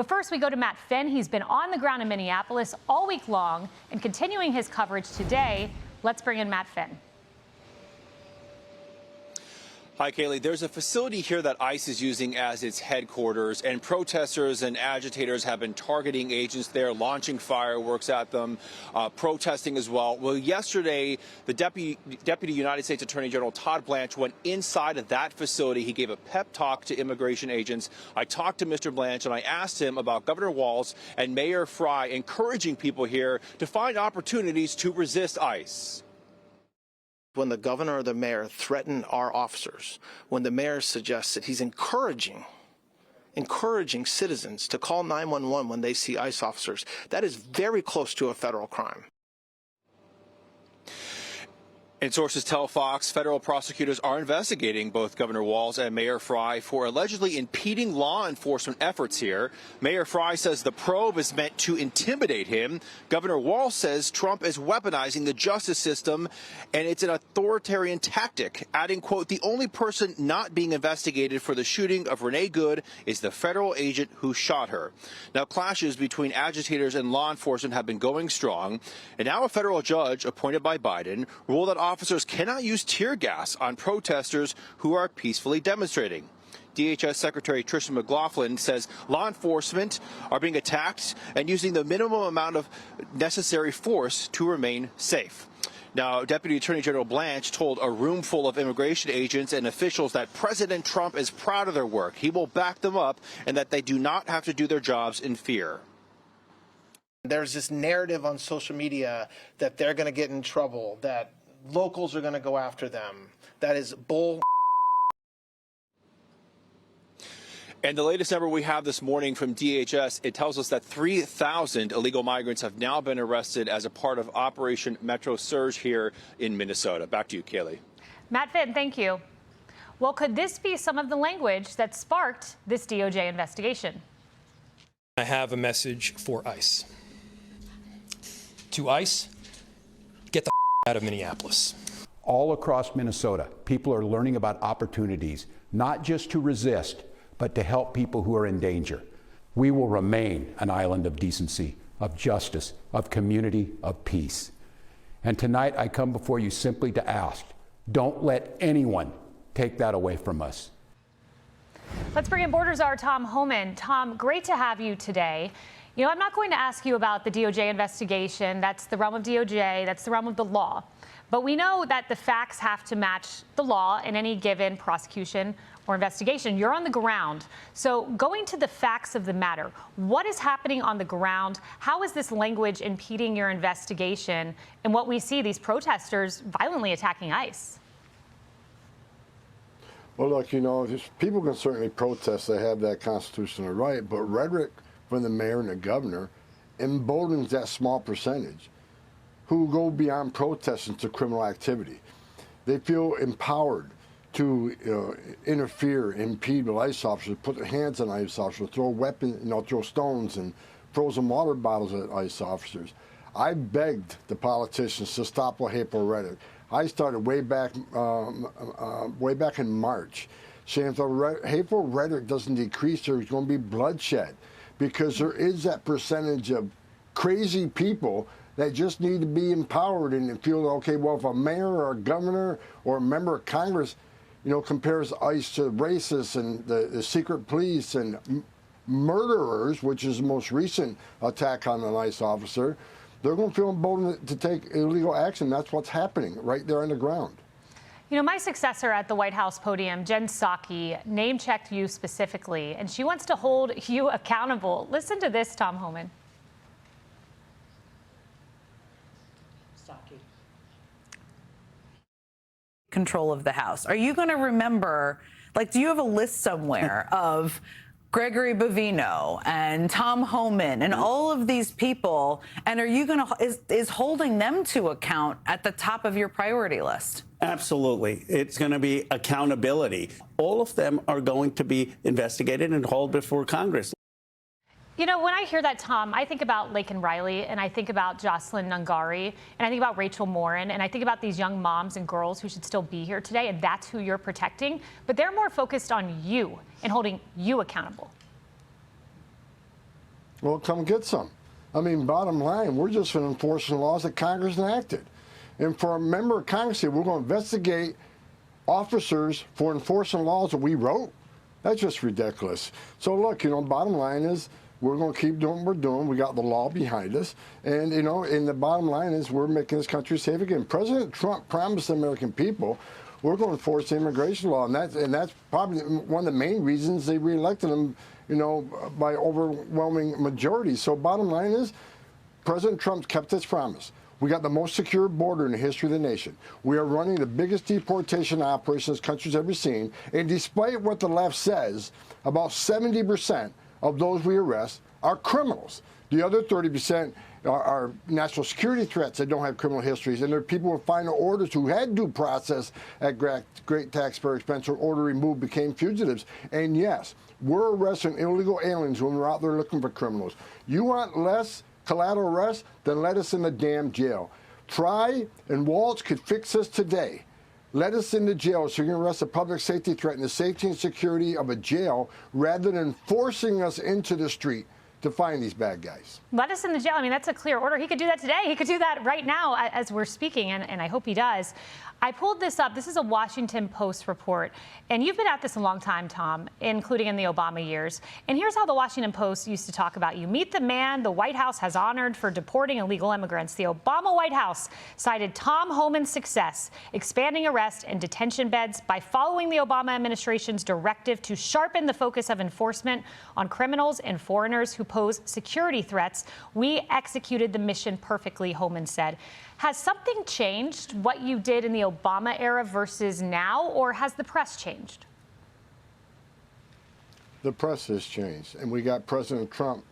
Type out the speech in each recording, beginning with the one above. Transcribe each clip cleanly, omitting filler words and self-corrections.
But first, we go to Matt Finn. He's been on the ground in Minneapolis all week long and continuing his coverage today. Let's bring in Matt Finn. Hi, Kaylee. There's a facility here that ICE is using as its headquarters, and protesters and agitators have been targeting agents there, launching fireworks at them, protesting as well. Well, yesterday, the Deputy United States Attorney General Todd Blanche went inside of that facility. He gave a pep talk to immigration agents. I talked to Mr. Blanche, and I asked him about Governor Walz and Mayor Frey encouraging people here to find opportunities to resist ICE. When the governor or the mayor threaten our officers, when the mayor suggests that he's encouraging citizens to call 911 when they see ICE officers, that is very close to a federal crime. And sources tell Fox federal prosecutors are investigating both Governor Walz and Mayor Frey for allegedly impeding law enforcement efforts here. Mayor Frey says the probe is meant to intimidate him. Governor Walz says Trump is weaponizing the justice system and it's an authoritarian tactic, adding, quote, the only person not being investigated for the shooting of Renee Good is the federal agent who shot her. Now, clashes between agitators and law enforcement have been going strong, and now a federal judge appointed by Biden ruled that officers cannot use tear gas on protesters who are peacefully demonstrating. DHS Secretary Tricia McLaughlin says law enforcement are being attacked and using the minimum amount of necessary force to remain safe. Now, Deputy Attorney General Blanche told a room full of immigration agents and officials that President Trump is proud of their work. He will back them up and that they do not have to do their jobs in fear. There's this narrative on social media that they're going to get in trouble, that locals are going to go after them. That is bull. And the latest number we have this morning from DHS, it tells us that 3,000 illegal migrants have now been arrested as a part of Operation Metro Surge here in Minnesota. Back to you, Kaylee. Matt Finn, thank you. Well, could this be some of the language that sparked this DOJ investigation? I have a message for ICE. To ICE, get the out of Minneapolis. All across Minnesota, people are learning about opportunities, not just to resist, but to help people who are in danger. We will remain an island of decency, of justice, of community, of peace. And tonight I come before you simply to ask, don't let anyone take that away from us. Let's bring in Border Czar Tom Homan. Tom, great to have you today. You know, I'm not going to ask you about the DOJ investigation. That's the realm of DOJ. That's the realm of the law. But we know that the facts have to match the law in any given prosecution or investigation. You're on the ground. So going to the facts of the matter, what is happening on the ground? How is this language impeding your investigation and what we see, these protesters violently attacking ICE? Well, look, you know, people can certainly protest. They have that constitutional right. But rhetoric from the mayor and the governor emboldens that small percentage who go beyond protesting to criminal activity. They feel empowered to interfere, impede with ICE officers, put their hands on ICE officers, throw weapons, throw stones and frozen water bottles at ICE officers. I begged the politicians to stop with hateful rhetoric. I started way back in March, saying if the hateful rhetoric doesn't decrease, there's going to be bloodshed, because there is that percentage of crazy people that just need to be empowered and feel, okay, well, if a mayor or a governor or a member of Congress, compares ICE to racists and the secret police and murderers, which is the most recent attack on an ICE officer, they're going to feel emboldened to take illegal action. That's what's happening right there on the ground. You know, my successor at the White House podium, Jen Psaki, name-checked you specifically, and she wants to hold you accountable. Listen to this, Tom Homan. Control of the House. Are you going to remember, do you have a list somewhere of Gregory Bovino and Tom Homan and all of these people, and are you going to, is holding them to account at the top of your priority list? Absolutely. It's going to be accountability. All of them are going to be investigated and hauled before Congress. You know, when I hear that, Tom, I think about Laken Riley, and I think about Jocelyn Nungari, and I think about Rachel Morin, and I think about these young moms and girls who should still be here today, and that's who you're protecting. But they're more focused on you and holding you accountable. Well, come get some. I mean, bottom line, we're just enforcing laws that Congress enacted. And for a member of Congress to say we're going to investigate officers for enforcing laws that we wrote, that's just ridiculous. So look, bottom line is we're going to keep doing what we're doing. We got the law behind us. And, and the bottom line is we're making this country safe again. President Trump promised the American people we're going to enforce the immigration law. And that's probably one of the main reasons they reelected him, by overwhelming majority. So bottom line is President Trump kept his promise. We got the most secure border in the history of the nation. We are running the biggest deportation operation this country's ever seen. And despite what the left says, about 70% of those we arrest are criminals. The other 30% are national security threats that don't have criminal histories. And there are people with final orders who had due process at great taxpayer expense or order removed became fugitives. And yes, we're arresting illegal aliens when we're out there looking for criminals. You want less collateral arrest? Then let us in the damn jail. Frey and Walz could fix us today. Let us in the jail so you can arrest a public safety threat and the safety and security of a jail rather than forcing us into the street to find these bad guys. Let us in the jail. I mean, that's a clear order. He could do that today. He could do that right now as we're speaking, and I hope he does. I pulled this up. This is a Washington Post report, and you've been at this a long time, Tom, including in the Obama years. And here's how the Washington Post used to talk about you. Meet the man the White House has honored for deporting illegal immigrants. The Obama White House cited Tom Homan's success expanding arrest and detention beds by following the Obama administration's directive to sharpen the focus of enforcement on criminals and foreigners who pose security threats. We executed the mission perfectly, Homan said. Has something changed, what you did in the Obama era versus now, or has the press changed? The press has changed, and we got President Trump,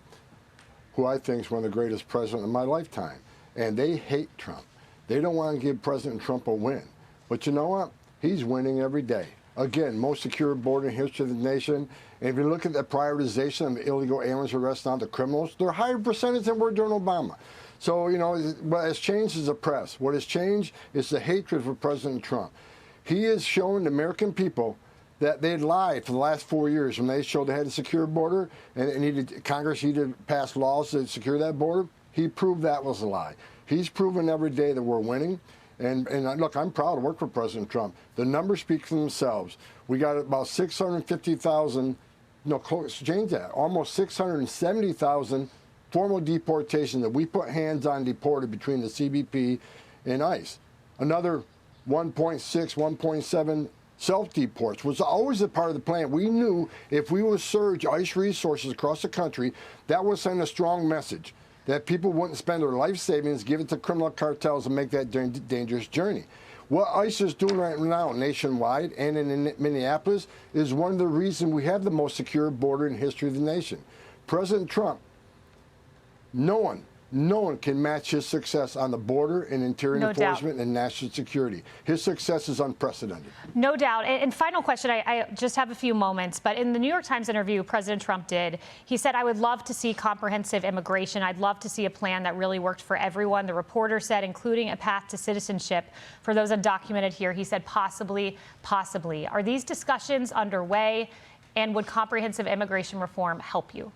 who I think is one of the greatest presidents of my lifetime, and they hate Trump. They don't want to give President Trump a win, but you know what? He's winning every day. Again, most secure border in history of the nation. And if you look at the prioritization of illegal aliens arrests on the criminals, they're a higher percentage than were during Obama. So, what has changed is the press. What has changed is the hatred for President Trump. He has shown the American people that they lied for the last 4 years when they showed they had a secure border and Congress needed to pass laws to secure that border. He proved that was a lie. He's proven every day that we're winning. And look, I'm proud to work for President Trump. The numbers speak for themselves. We got about 650,000, change that, almost 670,000 formal deportation that we put hands on deported between the CBP and ICE. Another 1.6, 1.7 self-deports was always a part of the plan. We knew if we would surge ICE resources across the country, that would send a strong message that people wouldn't spend their life savings, give it to criminal cartels and make that dangerous journey. What ICE is doing right now nationwide and in Minneapolis is one of the reasons we have the most secure border in history of the nation. President Trump, no one can match his success on the border and interior enforcement and national security. His success is unprecedented. No doubt. And final question, I just have a few moments, but in the New York Times interview President Trump did, he said, I would love to see comprehensive immigration. I'd love to see a plan that really worked for everyone. The reporter said, including a path to citizenship for those undocumented here. He said, possibly. Are these discussions underway, and would comprehensive immigration reform help you?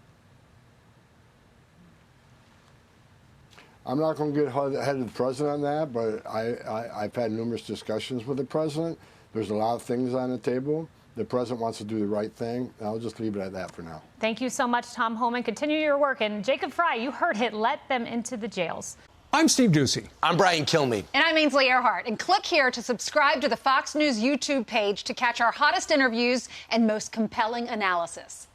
I'm not going to get ahead of the president on that, but I've had numerous discussions with the president. There's a lot of things on the table. The president wants to do the right thing. I'll just leave it at that for now. Thank you so much, Tom Homan. Continue your work. And Jacob Frey, you heard it. Let them into the jails. I'm Steve Doocy. I'm Brian Kilmeade. And I'm Ainsley Earhart. And click here to subscribe to the Fox News YouTube page to catch our hottest interviews and most compelling analysis.